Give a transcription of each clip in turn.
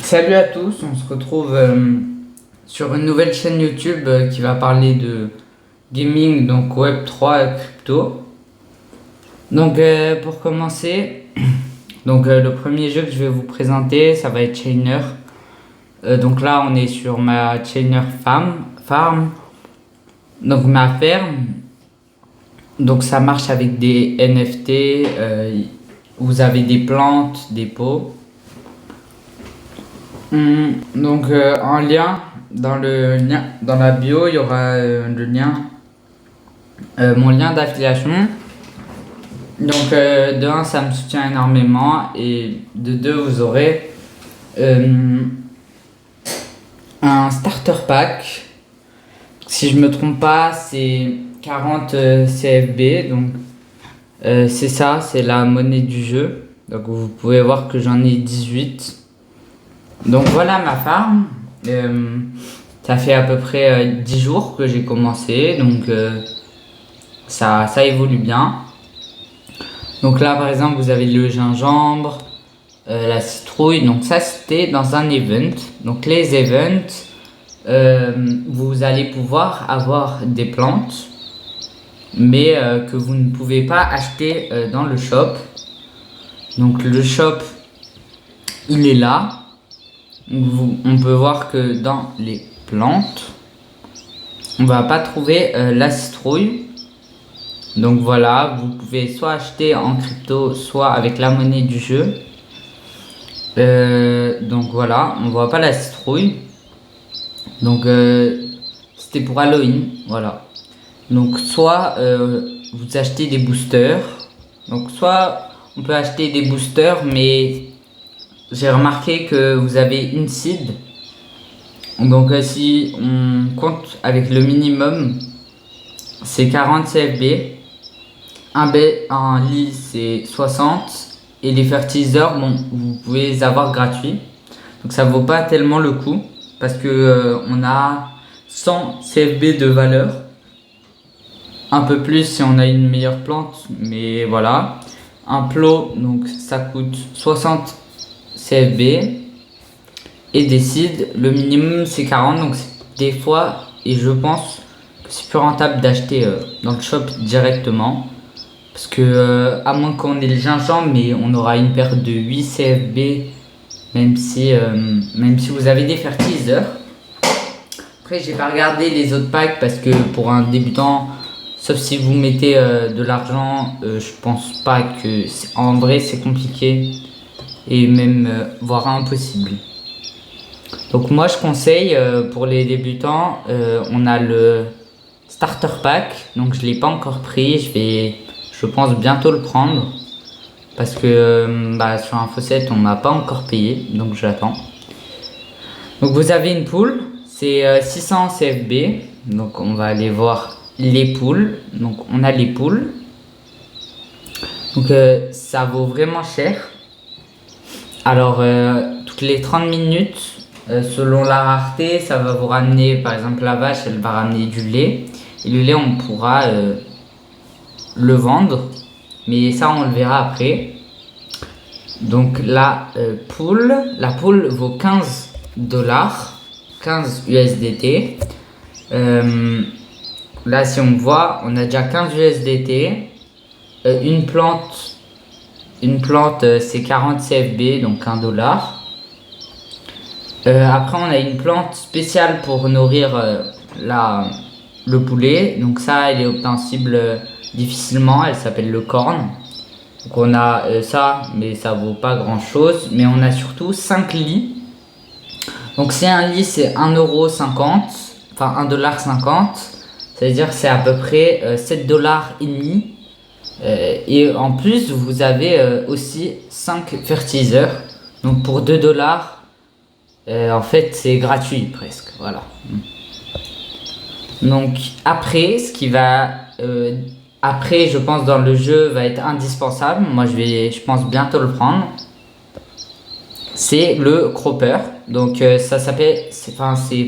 Salut à tous, on se retrouve sur une nouvelle chaîne YouTube qui va parler de gaming, donc Web3 et crypto. Donc pour commencer, le premier jeu que je vais vous présenter, ça va être Chainer. Donc là on est sur ma Chainer Farm, donc ma ferme. Donc ça marche avec des NFT, vous avez des plantes, des pots. En lien, dans la bio, il y aura le lien, mon lien d'affiliation. Donc de un, ça me soutient énormément et de deux, vous aurez un starter pack. Si je me trompe pas, c'est 40 CFB. Donc c'est ça, c'est la monnaie du jeu. Donc vous pouvez voir que j'en ai 18. Donc voilà ma farm. Ça fait à peu près 10 jours que j'ai commencé, donc ça évolue bien. Donc là par exemple vous avez le gingembre, la citrouille, donc ça c'était dans un event. Donc les events, vous allez pouvoir avoir des plantes, mais que vous ne pouvez pas acheter dans le shop. Donc le shop il est là. On peut voir que dans les plantes, on va pas trouver la citrouille. Donc voilà, vous pouvez soit acheter en crypto, soit avec la monnaie du jeu. Donc voilà, on voit pas la citrouille. Donc c'était pour Halloween, voilà. Donc soit vous achetez des boosters. Donc soit on peut acheter des boosters, mais j'ai remarqué que vous avez une seed. Donc si on compte avec le minimum, c'est 40 CFB. Un lit c'est 60. Et les fertiliseurs, bon, vous pouvez les avoir gratuits. Donc ça vaut pas tellement le coup. Parce que on a 100 CFB de valeur. Un peu plus si on a une meilleure plante. Mais voilà. Un plot, donc ça coûte 60 CFB et des seeds, le minimum c'est 40, donc des fois, et je pense que c'est plus rentable d'acheter dans le shop directement, parce que à moins qu'on ait le gingembre, mais on aura une perte de 8 CFB même si vous avez des fertiliseurs. Après j'ai pas regardé les autres packs parce que pour un débutant, sauf si vous mettez de l'argent, je pense pas que en vrai c'est compliqué et même voire impossible. Donc moi je conseille pour les débutants, on a le starter pack, donc je l'ai pas encore pris, je pense bientôt le prendre parce que sur Info7 on m'a pas encore payé, donc j'attends. Donc vous avez une poule, c'est 600 CFB, donc on va aller voir les poules. Donc on a les poules, donc ça vaut vraiment cher. Alors, toutes les 30 minutes, selon la rareté, ça va vous ramener, par exemple, la vache, elle va ramener du lait. Et le lait, on pourra le vendre. Mais ça, on le verra après. Donc, la poule vaut 15 dollars, 15 USDT. Là, si on voit, on a déjà 15 USDT. Une plante, c'est 40 CFB, donc 1 dollar. Après, on a une plante spéciale pour nourrir le poulet. Donc ça, elle est obtensible difficilement. Elle s'appelle le corn. Donc on a ça, mais ça vaut pas grand chose. Mais on a surtout 5 lits. Donc si un lit, c'est 1,50 €, enfin 1,50 $. Ça veut dire que c'est à peu près 7,5 dollars. Et en plus, vous avez aussi 5 fertiliseurs. Donc pour 2 dollars, en fait, c'est gratuit presque. Voilà. Donc après, après, je pense dans le jeu va être indispensable. Moi, je pense bientôt le prendre. C'est le cropper. Donc ça s'appelle, c'est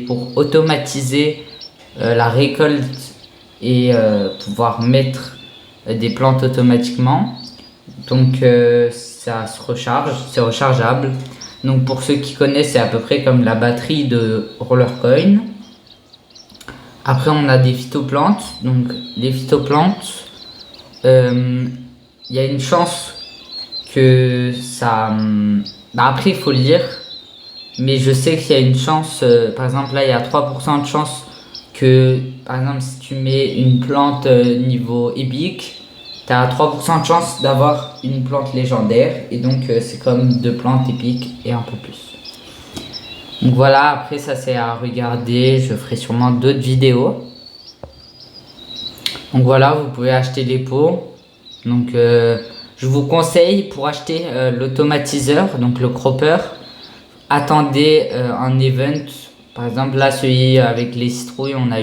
pour automatiser la récolte et pouvoir mettre des plantes automatiquement. Donc ça se recharge, c'est rechargeable. Donc pour ceux qui connaissent, c'est à peu près comme la batterie de Rollercoin. Après on a des phytoplantes. Donc les phytoplantes, il y a une chance que ça... après il faut le lire. Mais je sais qu'il y a une chance, par exemple là il y a 3% de chance que, par exemple si tu mets une plante niveau épique, tu as 3% de chance d'avoir une plante légendaire. Et donc c'est comme 2 plantes épiques et un peu plus. Donc voilà, après ça c'est à regarder, je ferai sûrement d'autres vidéos. Donc voilà, vous pouvez acheter les pots. Donc je vous conseille pour acheter l'automatiseur, donc le cropper. Attendez un event, par exemple là celui avec les citrouilles, on a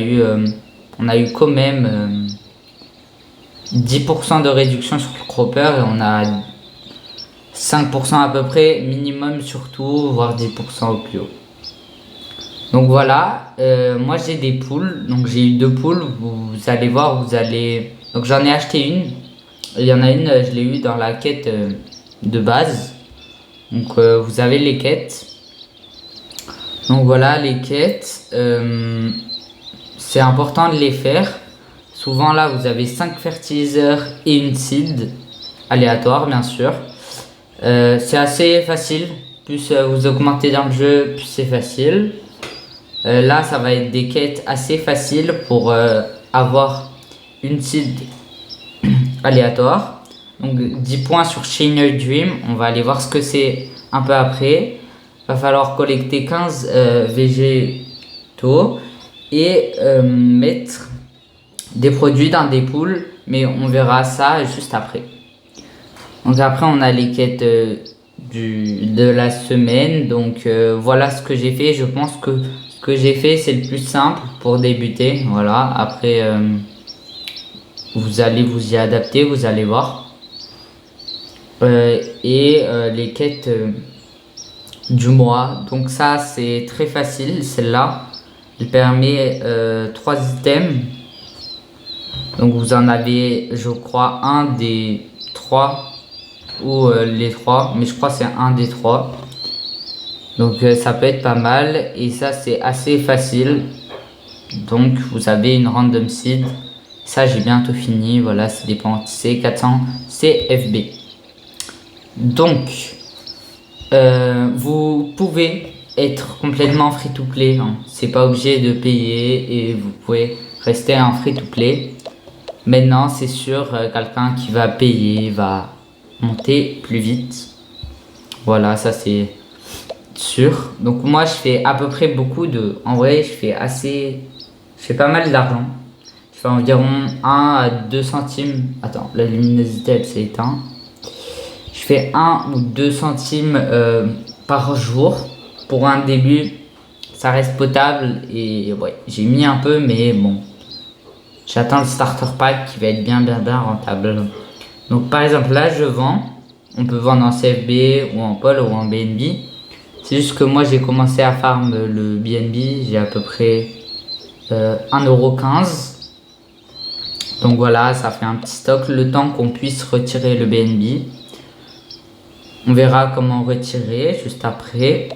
eu quand même 10% de réduction sur le cropper et on a 5% à peu près minimum surtout, voire 10% au plus haut. Donc voilà, moi j'ai des poules, donc j'ai eu 2 poules, vous allez voir, donc j'en ai acheté une, il y en a une, je l'ai eu dans la quête de base, donc vous avez les quêtes. Donc voilà les quêtes, c'est important de les faire. Souvent là vous avez 5 fertiliseurs et une seed, aléatoire bien sûr. C'est assez facile, plus vous augmentez dans le jeu, plus c'est facile. Là ça va être des quêtes assez faciles pour avoir une seed aléatoire. Donc 10 points sur Shiner Dream, on va aller voir ce que c'est un peu après. Va falloir collecter 15 végétaux et mettre des produits dans des poules, mais on verra ça juste après. Donc après on a les quêtes de la semaine, donc voilà ce que j'ai fait. Je pense que ce que j'ai fait c'est le plus simple pour débuter. Voilà, après vous allez vous y adapter, vous allez voir. Les quêtes du mois, donc ça c'est très facile. Celle-là elle permet 3 items, donc vous en avez je crois un des 3 ou les 3, mais je crois c'est un des 3, donc ça peut être pas mal et ça c'est assez facile. Donc vous avez une random seed, ça j'ai bientôt fini. Voilà, c'est des plantes C400 CFB. Donc vous pouvez être complètement free to play, hein. C'est pas obligé de payer et vous pouvez rester en free to play. Maintenant c'est sûr, quelqu'un qui va payer va monter plus vite. Voilà, ça c'est sûr. Donc moi je fais à peu près beaucoup de... En vrai je fais pas mal d'argent. Je fais environ 1 à 2 centimes. Attends, la luminosité elle s'est éteinte. Je fais 1 ou 2 centimes par jour. Pour un début, ça reste potable et ouais, j'ai mis un peu, mais bon. J'attends le starter pack qui va être bien rentable. Donc par exemple là, je vends. On peut vendre en CFB ou en Pol ou en BNB. C'est juste que moi j'ai commencé à farm le BNB. J'ai à peu près 1,15 €. Donc voilà, ça fait un petit stock le temps qu'on puisse retirer le BNB. On verra comment retirer juste après.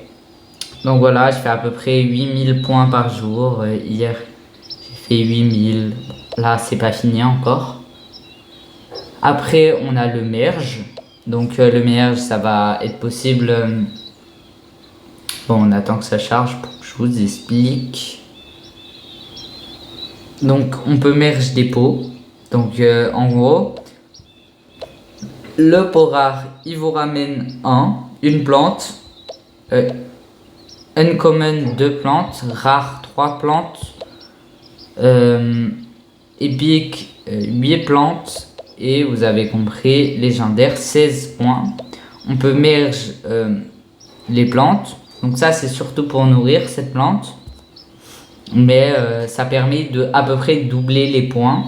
Donc voilà, je fais à peu près 8000 points par jour. Hier, j'ai fait 8000. Là, c'est pas fini encore. Après, on a le merge. Donc le merge, ça va être possible. Bon, on attend que ça charge pour que je vous explique. Donc on peut merge des pots. Donc en gros, le pot rare, il vous ramène une plante. Uncommon 2 plantes, rare 3 plantes, épique 8 plantes et vous avez compris, légendaire 16 points. On peut merge les plantes, donc ça c'est surtout pour nourrir cette plante, mais ça permet de à peu près doubler les points.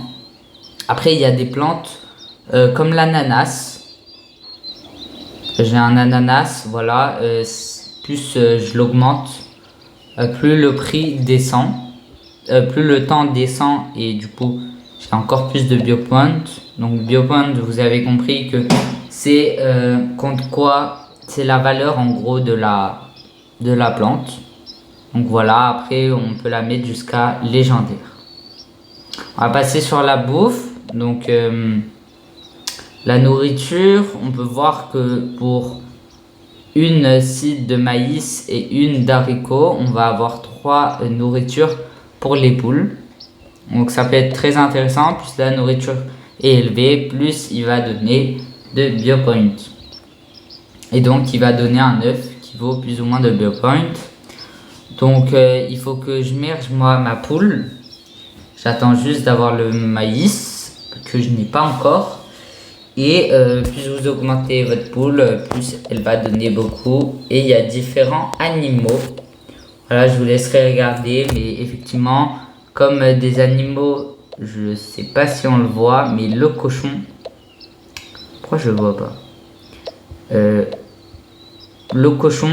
Après il y a des plantes comme l'ananas. J'ai un ananas, voilà, plus je l'augmente, plus le prix descend, plus le temps descend et du coup j'ai encore plus de biopoints. Donc biopoints, vous avez compris que c'est contre quoi c'est la valeur en gros de la plante. Donc voilà, après on peut la mettre jusqu'à légendaire. On va passer sur la bouffe. Donc la nourriture, on peut voir que pour une seed de maïs et une d'haricot, on va avoir 3 nourritures pour les poules. Donc ça peut être très intéressant, plus la nourriture est élevée, plus il va donner de biopoints. Et donc il va donner un œuf qui vaut plus ou moins de biopoints. Donc il faut que je merge moi ma poule. J'attends juste d'avoir le maïs que je n'ai pas encore. Et plus vous augmentez votre poule, plus elle va donner beaucoup. Et il y a différents animaux. Voilà, je vous laisserai regarder. Mais effectivement, comme des animaux, je sais pas si on le voit, mais le cochon. Pourquoi je le vois pas? Le cochon.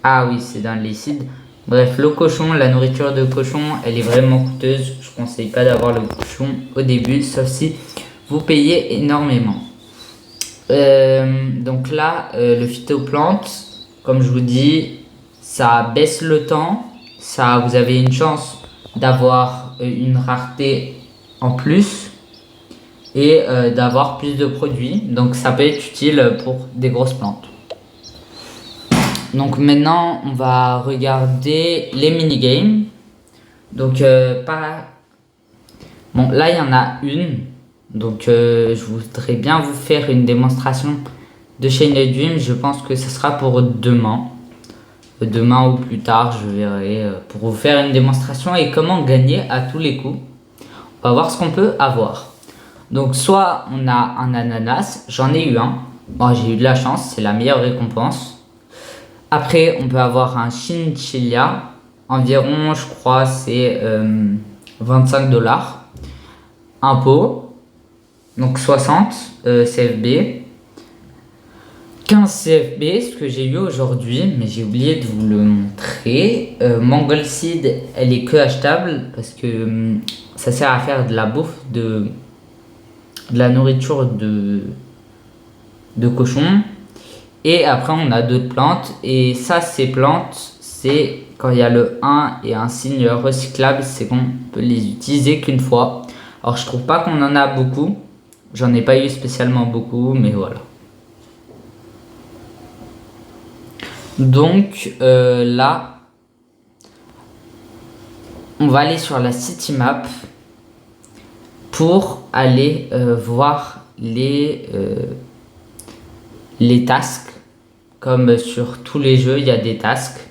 Ah oui, c'est dans les seeds. Bref, le cochon, la nourriture de cochon, elle est vraiment coûteuse. Je ne conseille pas d'avoir le cochon au début, sauf si vous payez énormément. Donc là, le phytoplante, comme je vous dis, ça baisse le temps. Ça, vous avez une chance d'avoir une rareté en plus et d'avoir plus de produits. Donc ça peut être utile pour des grosses plantes. Donc maintenant, on va regarder les mini-games. Donc bon, là, il y en a une. Donc je voudrais bien vous faire une démonstration de Chain of Dreams. Je pense que ce sera pour demain. Demain ou plus tard, je verrai pour vous faire une démonstration et comment gagner à tous les coups. On va voir ce qu'on peut avoir. Donc soit on a un ananas, j'en ai eu un. Bon, j'ai eu de la chance, c'est la meilleure récompense. Après, on peut avoir un chinchilla, environ, je crois, c'est 25 $. Un pot, donc 60 CFB. 15 CFB, ce que j'ai eu aujourd'hui, mais j'ai oublié de vous le montrer. Mangold Seed, elle est que achetable parce que ça sert à faire de la bouffe, de la nourriture de cochon. Et après, on a d'autres plantes. Et ça, ces plantes, c'est quand il y a le 1 et un signe recyclable, c'est qu'on peut les utiliser qu'une fois. Alors, je trouve pas qu'on en a beaucoup. J'en ai pas eu spécialement beaucoup, mais voilà. Donc, là, on va aller sur la city map pour aller voir les tasks. Comme sur tous les jeux, il y a des tasks.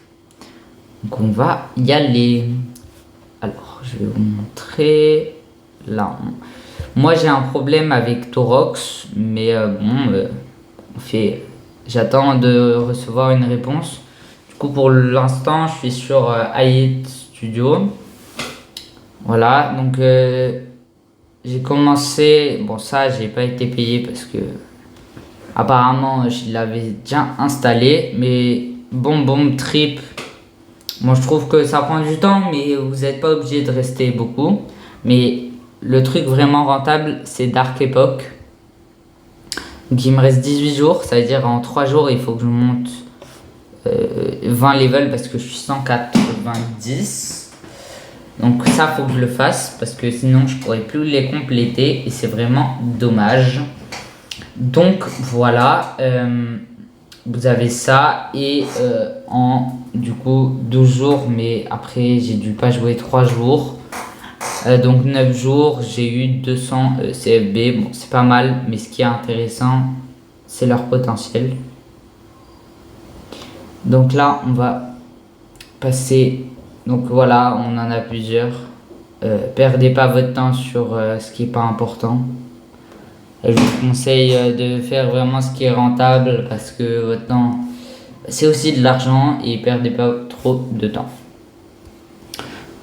Donc on va y aller. Alors, je vais vous montrer. Là, moi j'ai un problème avec Torox, mais j'attends de recevoir une réponse. Du coup, pour l'instant, je suis sur iHit Studio. Voilà, donc j'ai commencé. Bon, ça, j'ai pas été payé parce que apparemment, je l'avais déjà installé, mais Bomb Trip, moi je trouve que ça prend du temps, mais vous n'êtes pas obligé de rester beaucoup. Mais le truc vraiment rentable, c'est Dark Epoch. Donc il me reste 18 jours, ça veut dire en 3 jours, il faut que je monte 20 levels parce que je suis 190. Donc ça, faut que je le fasse parce que sinon je pourrais plus les compléter et c'est vraiment dommage. Donc voilà, vous avez ça et en du coup 12 jours, mais après j'ai dû pas jouer 3 jours. Donc 9 jours, j'ai eu 200 CFB, bon c'est pas mal, mais ce qui est intéressant, c'est leur potentiel. Donc là, on va passer, donc voilà, on en a plusieurs. Perdez pas votre temps sur ce qui est pas important. Je vous conseille de faire vraiment ce qui est rentable parce que votre temps, c'est aussi de l'argent et perdez pas trop de temps.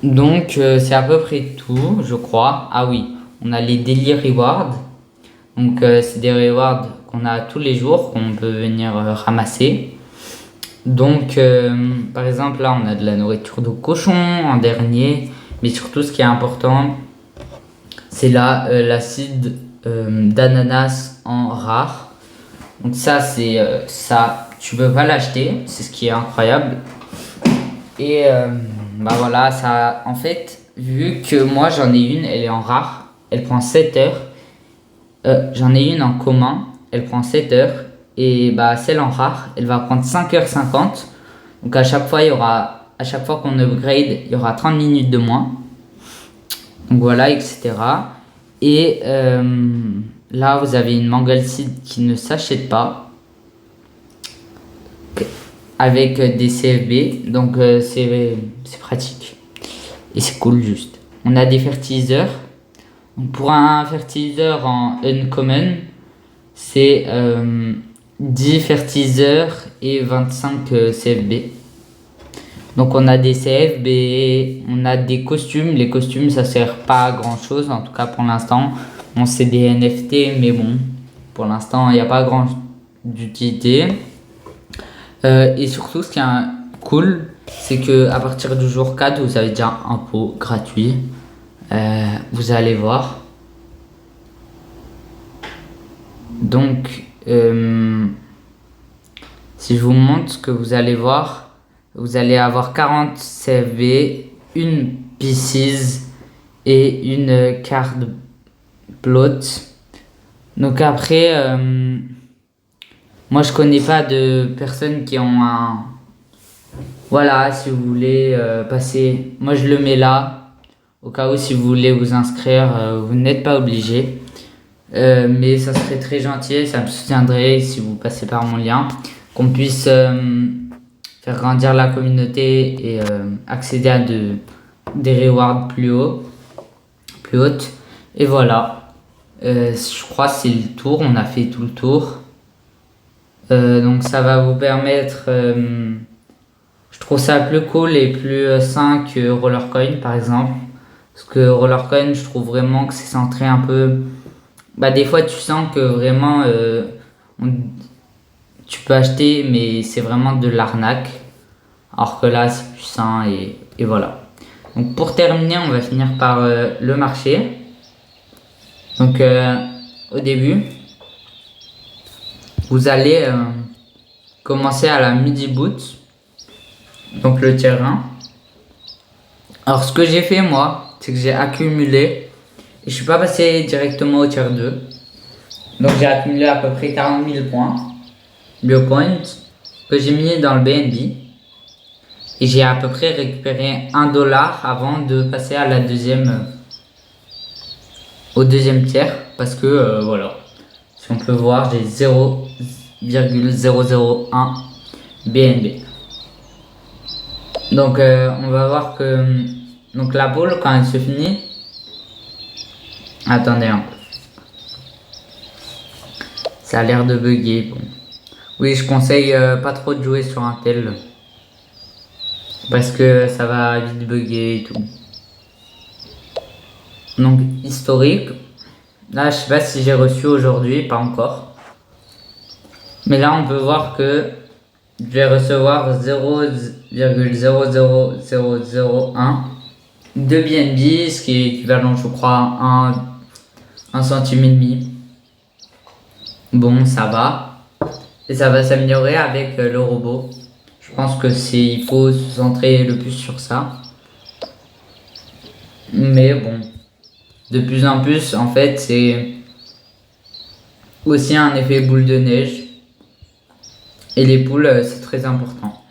Donc c'est à peu près tout, je crois. Ah oui, on a les daily rewards. Donc c'est des rewards qu'on a tous les jours qu'on peut venir ramasser. Donc par exemple là on a de la nourriture de cochon en dernier, mais surtout ce qui est important, c'est là l'acide d'ananas en rare. Donc ça c'est ça tu peux pas l'acheter, c'est ce qui est incroyable. Et bah voilà, ça, en fait, vu que moi j'en ai une, elle est en rare, elle prend 7 heures. J'en ai une en commun, elle prend 7 heures. Et bah celle en rare, elle va prendre 5h50. Donc à chaque fois, à chaque fois qu'on upgrade, il y aura 30 minutes de moins. Donc voilà, etc. Et là, vous avez une Mangle Seed qui ne s'achète pas avec des CFB. Donc c'est pratique. Et c'est cool juste. On a des fertiliseurs. Donc, pour un fertiliseur en Uncommon, c'est 10 fertiliseurs et 25 CFB. Donc on a des CFB, on a des costumes. Les costumes, ça sert pas à grand chose, en tout cas pour l'instant. Bon, c'est des NFT, mais bon, pour l'instant, il n'y a pas grand d'utilité. Et surtout, ce qui est cool, c'est que à partir du jour 4, vous avez déjà un pot gratuit. Vous allez voir. Donc, si je vous montre ce que vous allez voir, vous allez avoir 40 CFB, une Pieces et une card plot. Donc après, moi je connais pas de personnes qui ont un... Voilà, si vous voulez passer, moi je le mets là, au cas où si vous voulez vous inscrire, vous n'êtes pas obligé. Mais ça serait très gentil, ça me soutiendrait si vous passez par mon lien, qu'on puisse faire grandir la communauté et accéder à des rewards plus hautes. Et voilà, je crois que c'est le tour, on a fait tout le tour. Donc ça va vous permettre, je trouve ça plus cool et plus sain que Rollercoin par exemple. Parce que Rollercoin, je trouve vraiment que c'est centré un peu... Bah des fois tu sens que vraiment tu peux acheter mais c'est vraiment de l'arnaque. Alors que là c'est plus sain et voilà. Donc pour terminer, on va finir par le marché. Donc au début, vous allez commencer à la midi boot. Donc le tier 1. Alors ce que j'ai fait moi, c'est que j'ai accumulé. Et je suis pas passé directement au tier 2. Donc j'ai accumulé à peu près 40 000 points. Biopoint que j'ai mis dans le BNB. Et j'ai à peu près récupéré 1 dollar avant de passer à la au deuxième tiers. Parce que voilà. Si on peut voir, j'ai 0,001 BNB. Donc on va voir que donc la boule quand elle se finit. Attendez un peu. Ça a l'air de bugger. Bon. Oui, je conseille pas trop de jouer sur un tel. Parce que ça va vite bugger et tout. Donc historique. Là, je sais pas si j'ai reçu aujourd'hui, pas encore. Mais là, on peut voir que je vais recevoir 0,00001 de BNB, ce qui est équivalent, je crois, à 1 centime et demi. Bon, ça va. Et ça va s'améliorer avec le robot. Je pense que il faut se centrer le plus sur ça. Mais bon, de plus en plus, en fait, c'est aussi un effet boule de neige. Et les poules, c'est très important.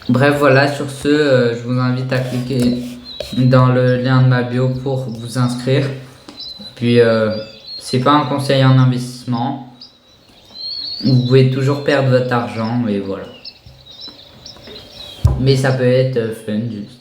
Bref, voilà, sur ce, je vous invite à cliquer dans le lien de ma bio pour vous inscrire. Puis, c'est pas un conseil en investissement. Vous pouvez toujours perdre votre argent et voilà. Mais ça peut être fun juste.